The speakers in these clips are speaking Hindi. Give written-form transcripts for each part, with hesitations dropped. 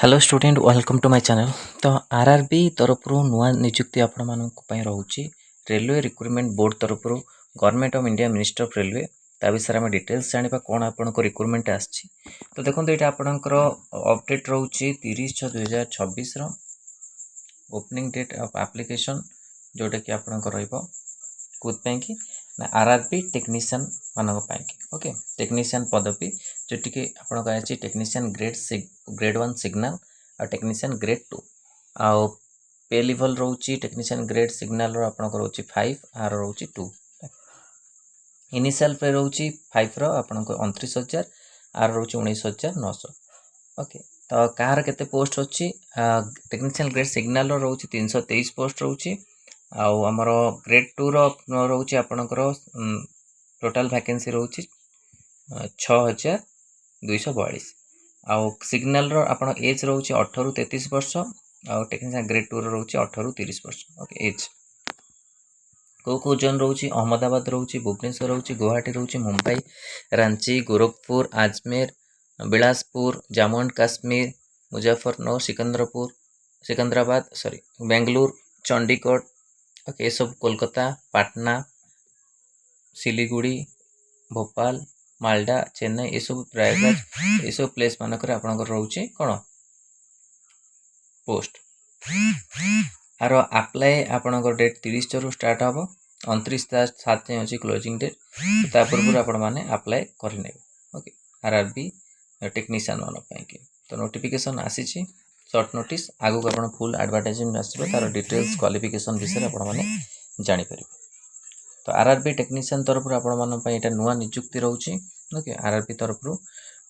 Hello student welcome to my channel. तो आरआरबी तरफ नुआ नियुक्ति आपण मानक रोचे रेलवे रिक्रुटमेंट बोर्ड तरफ government of India minister of railway ता विषय में डिटेल्स जाना कौन आपन रिक्रुटमेंट आछि। तो देखो ये आपणकर अपडेट रोचे 30/6/2026 ओपनिंग डेट ऑफ एप्लिकेशन जोटा कि आपणकर कौन कि ना आरआरबी टेक्नीशियन मानक ओके टेक्नीशियन पदवी जोटी कि आपन टेक्नीशियन ग्रेड 1 सिग्नल और टेक्नीशियन ग्रेड 2 आउ पे लेवल रोची टेक्नीशियन ग्रेड सिग्नल आपन रोची 5 आर रोची 2 इनिशियल पे रोची 5 रो आपन 29,000 आर रोची 19,900 ओके। तो कार केते पोस्ट होची टेक्नीशियन ग्रेड सिग्नल रो रोची 323 पोस्ट रोची आउ हमर ग्रेड 2 रो रोची आपनकर टोटल वैकेंसी रोची 6,242 आउ सिग्नल रो आपण एज रोची 18 रु 33 वर्ष आउ टेक्नीशियन ग्रेड 2 रो रोची 18 रु 30 वर्ष ओके। एज को जोन रोची अहमदाबाद रोची भुवनेश्वर रोची गुवाहाटी रोची मुंबई रांची गोरखपुर अजमेर बिलासपुर जम्मू एंड काश्मीर मुजफ्फरनगर सिकंदराबाद बेंगलुरु चंडीगढ़ ओके सब कोलकाता पटना सिलीगुड़ी भोपाल मालडा चेन्नई ये सब प्रयागराज ये सब प्लेस मानक आपनकर रोचे कौन पोस्ट आर अप्लाई आपनकर डेट 30 रु स्टार्ट हम 29/7 अच्छी क्लोजिंग डेट ता पूर्व आपण मैंने अप्लाई करने ओके आरआरबी टेक्नीशियन मान तो नोटिफिकेशन आसी शॉर्ट नोटिस आगु आप फुल एडवर्टाइजमेंट आसो तार डिटेल्स क्वालिफिकेशन विषय आपने जापर। तो आरआरबी टेक्नीशियन तरफ आपण नुआ नियुक्ति रोचे ओके आरआरबी तरफ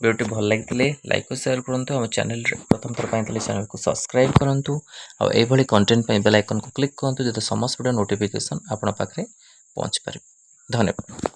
वीडियो भल लगी लाइक और शेयर करूँ आम चैनल प्रथम थर चैनल को सब्सक्राइब करूँ और ये कंटेंट बेल आइकन को क्लिक करूँ जो समस्त वीडियो नोटिफिकेशन आपण पाखे पहुँच पारे। धन्यवाद।